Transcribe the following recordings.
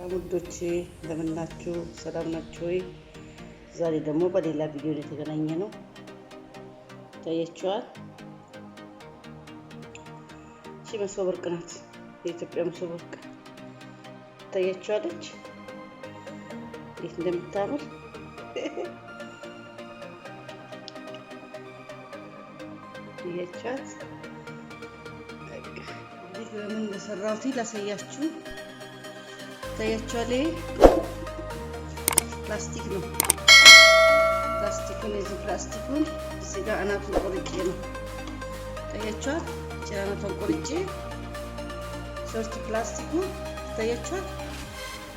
ውዶቼ እንደምን ናችሁ? ሰላም ናችሁ ወይ? ዛሬ ደግሞ በሌላ ቪዲዮ የተገናኘ ነው። ታያችኋል። እቺ መሶበ ወርቅ ናት። የኢትዮጵያ መሶበ ወርቅ ታያችኋለች እንዴት እንደምታምር። ታያችኋት። እንዴት በምን እንደሰራሁት ላሳያችሁ። ታያችኋል። ፕላስቲክ ነው። እዚህ ፕላስቲኩን እዚህ ጋር አናቱን ቆርጬ ነው። ታያችኋል። አናቱን ቆርጬ ሶስት ፕላስቲኩ ታያችኋል።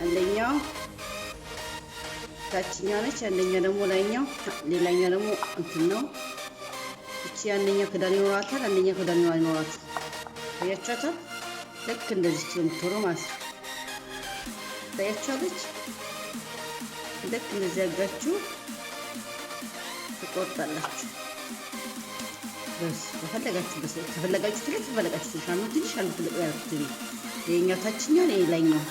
አንደኛው ታችኛው ነች፣ አንደኛው ደግሞ ላይኛው፣ ሌላኛው ደግሞ እንትን ነው። እቺ አንደኛው ክዳን ይኖራታል፣ አንደኛው ክዳን አይኖራትም። ታያችኋል። ልክ እንደዚህ የምትሆነው ማለት ነው። ታያችኋለች። ልክ እንደዚህ አድርጋችሁ ትቆርጣላችሁ። በስ ከፈለጋችሁ ትንሽ አሉ ትልቅ ያሉት የኛው ታችኛው ነው የላይኛው።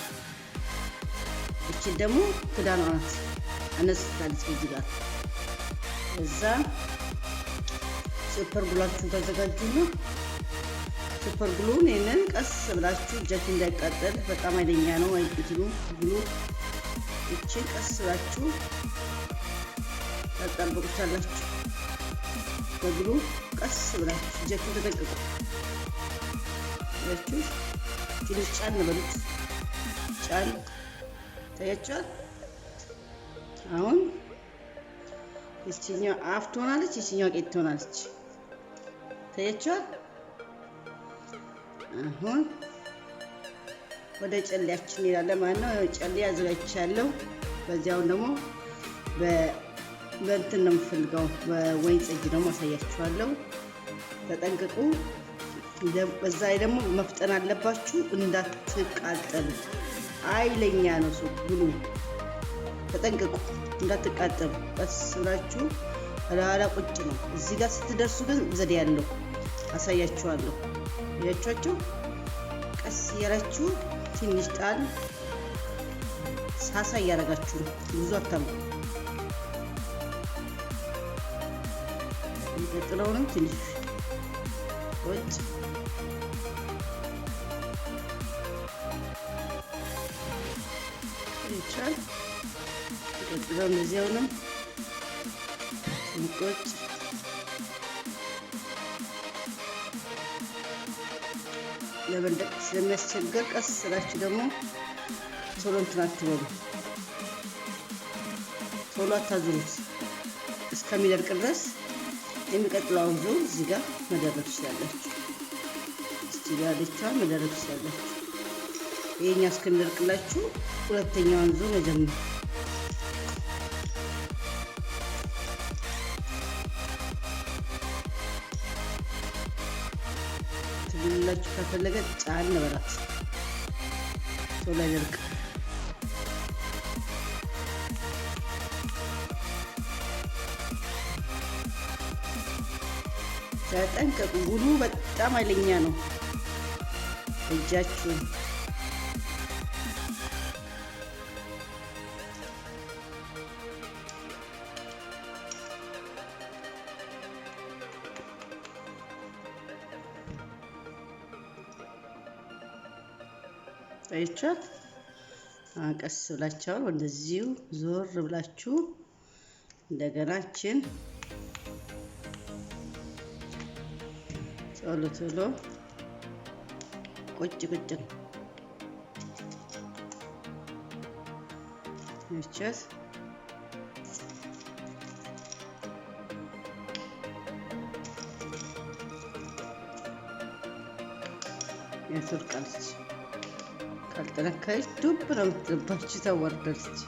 እቺ ደግሞ ክዳኗ ናት። አነስታለች እዚህ ጋር። እዛ ሱፐር ግሉአችሁን ታዘጋጁና ሱፐር ግሉን ይሄንን ቀስ ብላችሁ እጃችሁ እንዳይቃጠል በጣም ኃይለኛ ነው አይጥሉ ግሉ። እቺን ቀስ ብላችሁ ታጣብቁታላችሁ። በግሉ ቀስ ብላችሁ እጃችሁ ተጠቅቁ። እጃችሁ ትንሽ ጫን በሉት። ጫን ታያችኋል። አሁን እቺኛው አፍ ትሆናለች፣ እቺኛው ቄጥ ትሆናለች። ታያችኋል። አሁን ወደ ጨሌያችን ይላል ማለት ነው። ጨሌ አዘጋጅቻለሁ። በዚያው ደግሞ በእንትን ነው የምፈልገው፣ በወይን ጠጅ ደግሞ አሳያችኋለሁ። ተጠንቅቁ። በዛ ላይ ደግሞ መፍጠን አለባችሁ እንዳትቃጠሉ። ኃይለኛ ነው ሰው ብሉ። ተጠንቅቁ እንዳትቃጠሉ። ቀስ ብላችሁ ኋላ ቁጭ ነው። እዚህ ጋር ስትደርሱ ግን ዘዴ ያለው አሳያችኋለሁ። ያቻችሁ ቀስ እያላችሁ ትንሽ ጣል ሳሳ እያደረጋችሁ ነው። ብዙ አታምጡ። ይቀጥለውንም ትንሽ ወጭ ይቻል። ይቀጥለው እንደዚያውንም ወጭ ለበለጠ ስለሚያስቸግር ቀስ ስላችሁ ደግሞ ቶሎ እንትን አትበሉ። ቶሎ አታዙሩት እስከሚደርቅ ድረስ። የሚቀጥለውን ዙር እዚህ ጋር መደረግ ትችላላችሁ። እዚህ ጋር ብቻ መደረግ ትችላላችሁ። ይሄኛ እስከሚደርቅላችሁ ሁለተኛውን ዙር መጀመር። ትልላችሁ ከፈለገ ጫን በላት ቶሎ ይደርቅ። ተጠንቀቁ። ጉሉ በጣም ኃይለኛ ነው። እጃችሁ አይቻት ቀስ ብላችሁ እንደዚሁ ዞር ብላችሁ እንደገናችን ቶሎ ቶሎ ቁጭ ነው። አይቻት የቱርቃለች ካልተነካች ዱብ ነው የምትገባችሁ። ተወርደልች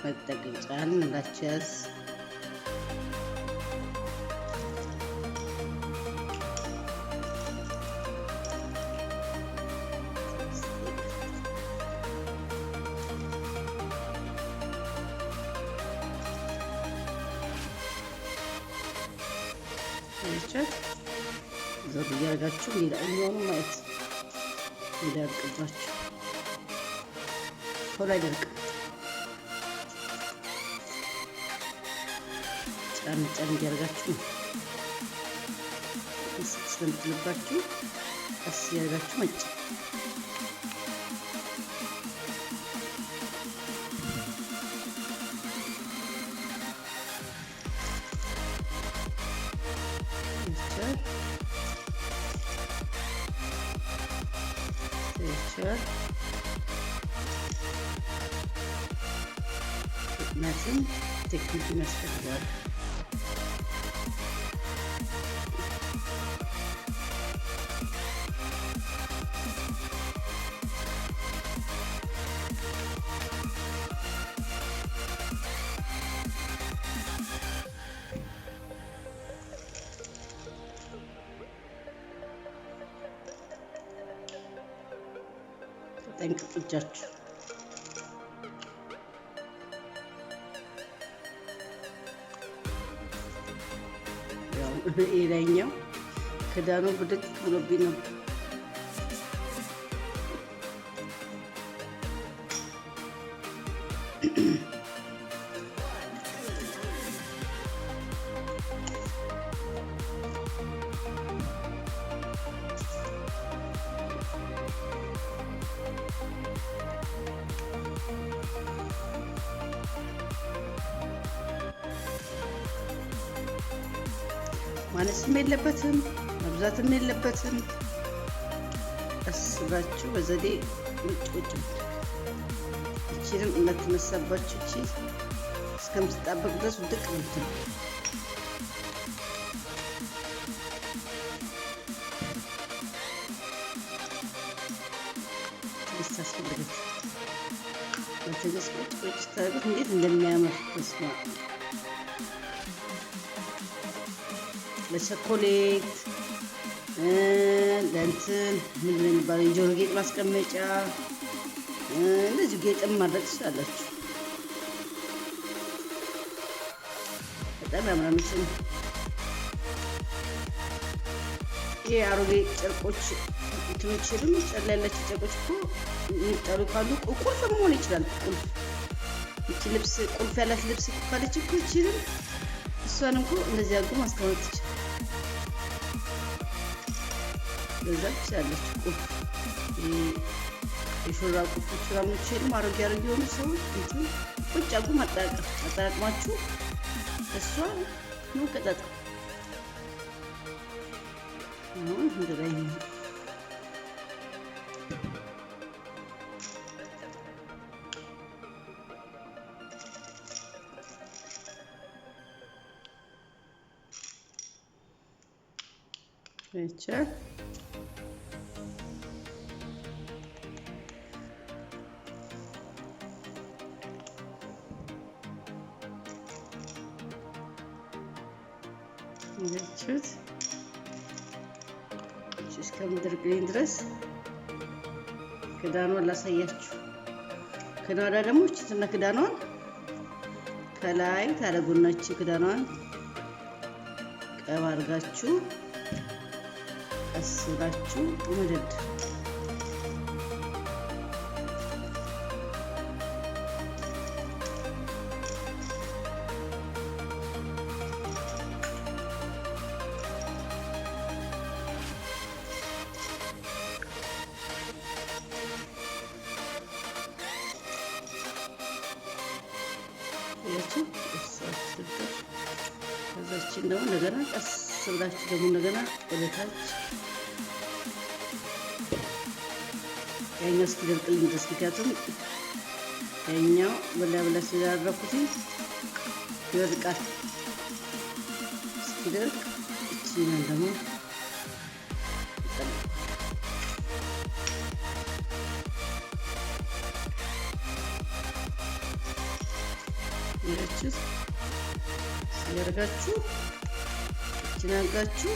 መጠቀም ጫን እንዳትያዝ። ዞር እያደረጋችሁ ሌላ የሚሆኑ ማየት ይደርቅባችሁ። ቶሎ አይደርቅም። ጫን እያደረጋችሁ ስለምትልባችሁ ቀስ እያደረጋችሁ መጭ ምክንያቱም ቴክኒክ ያስፈልጋል። ተጠንቀቁ እጃችሁ ሌላኛው ክዳኑ ብድቅ ብሎብኝ ነው። ማነስም የለበትም መብዛትም የለበትም። ቀስ ብላችሁ በዘዴ ውጭ እቺንም እንዳትነሳባችሁ። እቺ እስከምትጣበቅ ድረስ ውድቅ እንትን ታስፈልገት በትዕግስት ቁጭ ታደርጉት። እንዴት እንደሚያምር ተስማ ለቸኮሌት ለእንትን ምን የሚባለው የጆሮ ጌጥ ማስቀመጫ እንደዚህ ጌጥም ማድረግ ትችላላችሁ። በጣም ያምራል። ይሄ አሮጌ ጨርቆች እንትኖችንም ጨላ ያላቸው ጨርቆች እኮ የሚጣሉ ካሉ ቁልፍ መሆን ይችላል። ቁልፍ እቺ ልብስ ቁልፍ ያላት ልብስ ካለች እኮ እቺንም እሷን እኮ እንደዚህ አድርጎ ማስቀመጥ ይችላል። ለዛ ትችላለች። ቁልፍ የሹራብ ቁልፎች ራሞችንም አሮጌ የሆኑ ሰዎች እንትን ቁጭ አድርጎ አጠራቅማችሁ እሷ ነው ቀጣጣ አሁን እንደላይ ነው። Peki. እንደችት እስከምድርግልኝ ድረስ ክዳኗን ላሳያችሁ። ክዳኗ ደግሞ እችትና ክዳኗን ከላይ ታደርጉናች ክዳኗን ቀባ አድርጋችሁ ቀስ ብላችሁ መደድ ያቺ ከዛችን ደግሞ እንደገና ቀስ ብላችሁ ደግሞ እንደገና ወደ ታች ያኛው እስኪደርቅልኝ ድረስ ምክንያቱም ያኛው በላ ስላደረኩት ይወድቃል። እስኪደርቅ እቺን ደግሞ ይረችስ ሲያርጋችሁ እቺናጋችሁ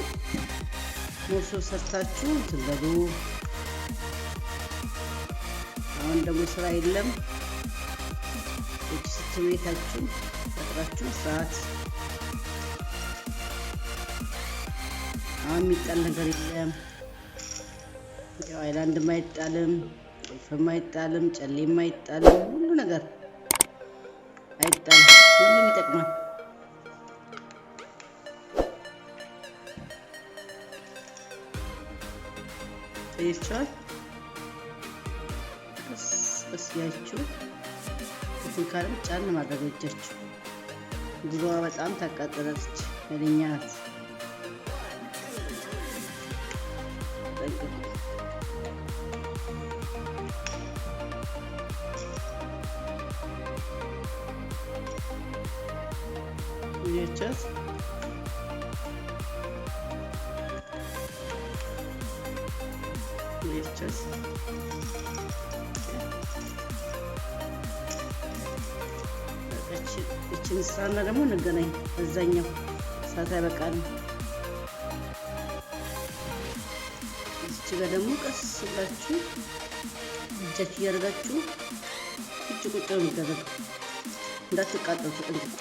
ሞሶ ሰርታችሁ ትበሉ። አሁን ደግሞ ስራ የለም። እቺ ስትቤታችሁ ፈጥራችሁ ሰዓት አሁን የሚጣል ነገር የለም። ያው አይላንድም አይጣልም፣ ቁልፍም አይጣልም፣ ጨሌም አይጣልም፣ ሁሉ ነገር አይጣልም። ሁሉም ይጠቅማል። ታያችኋል። ቀስ ያችሁ ካለም ጫን ማድረግ እጃችሁ። ጉሮዋ በጣም ታቃጥላለች፣ ኃይለኛ ናት። ይቻስ እቺን ስራና ደግሞ እንገናኝ። በዛኛው ሰዓት አይበቃንም። እቺ ጋር ደግሞ ቀስ ብላችሁ እጃችሁ እያደረጋችሁ ቁጭ ነው የሚደረገው። እንዳትቃጠሉ ተጠንቀቁ።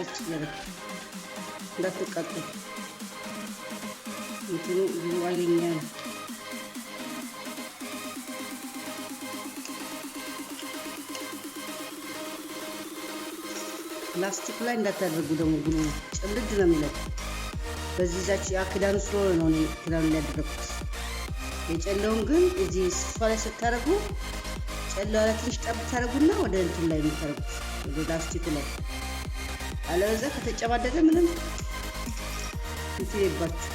እቺ እያደረጋችሁ እንዳትቃጠሉ። እንትኑ ኃይለኛ ነው። ፕላስቲክ ላይ እንዳታደርጉ ደግሞ ግሉ ጭምድድ ነው የሚለው። በዚህ ዛች ክዳኑ ስለሆነ ነው እኔ ክዳኑ ላይ ያደረኩት። የጨለውን ግን እዚህ ስፋ ላይ ስታደርጉ ጨለዋ ላይ ትንሽ ጠብ ታደርጉና ወደ እንትን ላይ የምታደርጉት ወደ ላስቲኩ ላይ። አለበዛ ከተጨማደደ ምንም እንትን ይባችሁ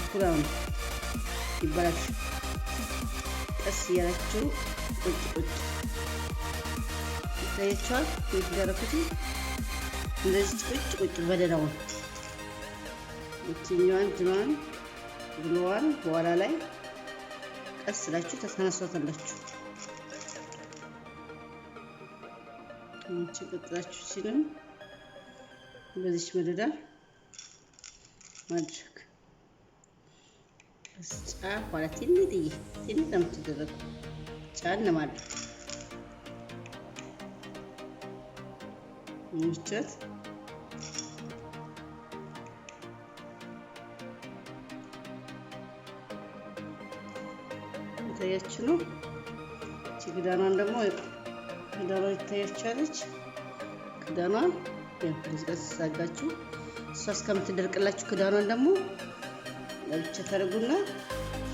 እኩላውን ይባላችሁ። ቀስ እያላችሁ ቁጭ ይታያችኋል። የተደረኩት እንደዚህ ቁጭ በደናውን እቺኛዋን ትናን ግሎዋን በኋላ ላይ ቀስ ብላችሁ ተነሷታላችሁ። እቺ ቀጥላችሁ ሲልም በዚህ መደዳ ማድረግ ጫፍ ኋላ ትንሽ ነው የምትደረገው። ጫን ማድረግ ምንጭት ታያችሁ ነው። እቺ ክዳኗን ደግሞ ክዳኗ ይታያችኋለች። ክዳኗን እንደዚህ ሳጋችሁ እሷ እስከምትደርቅላችሁ ክዳኗን ደግሞ ለብቻ ታደርጉና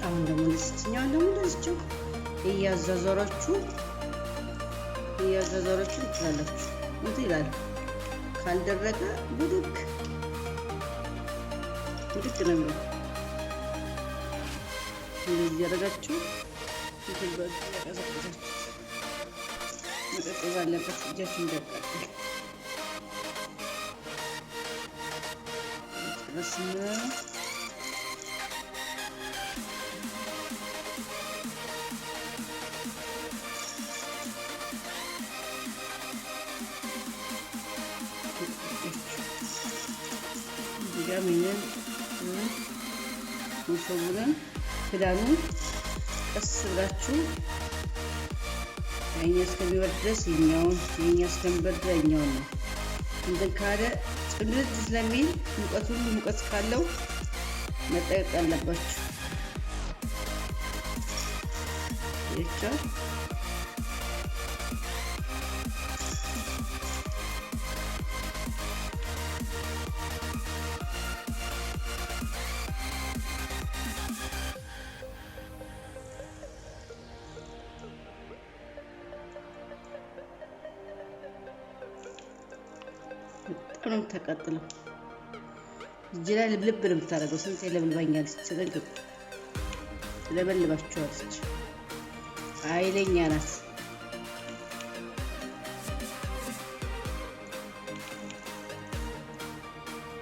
አሁን ደግሞ እንደዚህኛውን ደግሞ እንደዚህው እያዛዛራችሁ ትችላላችሁ። እንት ይላል። ካልደረቀ ብድግ ነው የሚለው። እንደዚህ ያደረጋችሁ መቀዝቀዝ አለበት። እጃችሁ እንዳይቃጠል ጨረስን። ሚንን ሙሰቡለን ክዳኑን ቀስ ብላችሁ ያኛ እስከሚወርድ ድረስ የኛ እስከሚወርድ ያኛውን ነው። እንትን ካለ ጭምድድ ስለሚል ሙቀት ካለው መጠቀቅ አለባችሁ። ይቻል ነው ተቀጥለው እጅ ላይ ልብልብ ነው የምታደርገው። ስንት ለብልባኛለች ተጠንቀቁ። ለበልባችኋለች። ኃይለኛ ናት።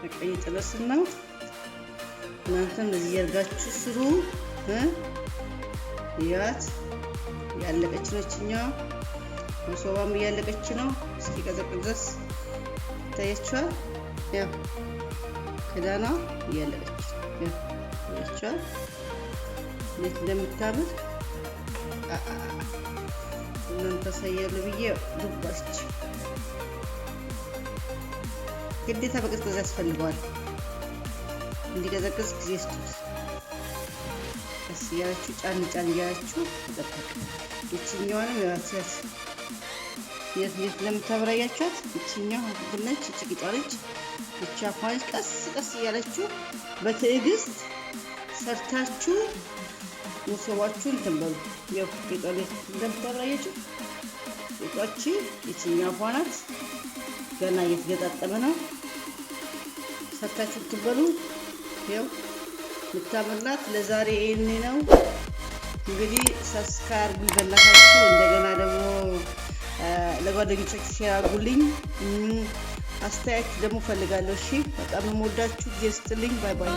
በቀይ ጥበስና እናንተም እዚህ ያርጋችሁ ስሩ። ያት ያለቀች ነችኛ መሶባም ያለቀች ነው። እስኪ ቀዘቅዝ ድረስ ታያችኋል። ያው ክዳኗ እያለቀች ታያችኋል እንዴት እንደምታምር። እናንተ ሳያሉ ብዬ ዱባች ግዴታ በቅዝቅዝ ያስፈልገዋል። እንዲቀዘቅዝ ጊዜ ስጡት። ያላችሁ ጫን ያላችሁ ተጠቅቁ። እቺኛውንም ያላችሁ የት ለምታብራያችሁት እቺኛው ብነች ጭቂጣለች ብቻ ፋይል ቀስ ያላችሁ በትዕግስት ሰርታችሁ ሙሰዋችሁን ተንበሉ። ያው ጭቂጣለች እንደምታብራያችሁ እቺ እቺኛው ፋናት ገና እየተገጣጠመ ነው። ሰርታችሁ ትበሉ። ያው ምታመላት ለዛሬ ይሄን ነው። እንግዲህ ሰብስክራይብ በላታችሁ እንደገና ደግሞ ለጓደኞቻችሁ ሼር አድርጉልኝ። አስተያየት ደግሞ ፈልጋለሁ። እሺ በጣም የምወዳችሁ ጊዜ ስትልኝ ባይ ባይ።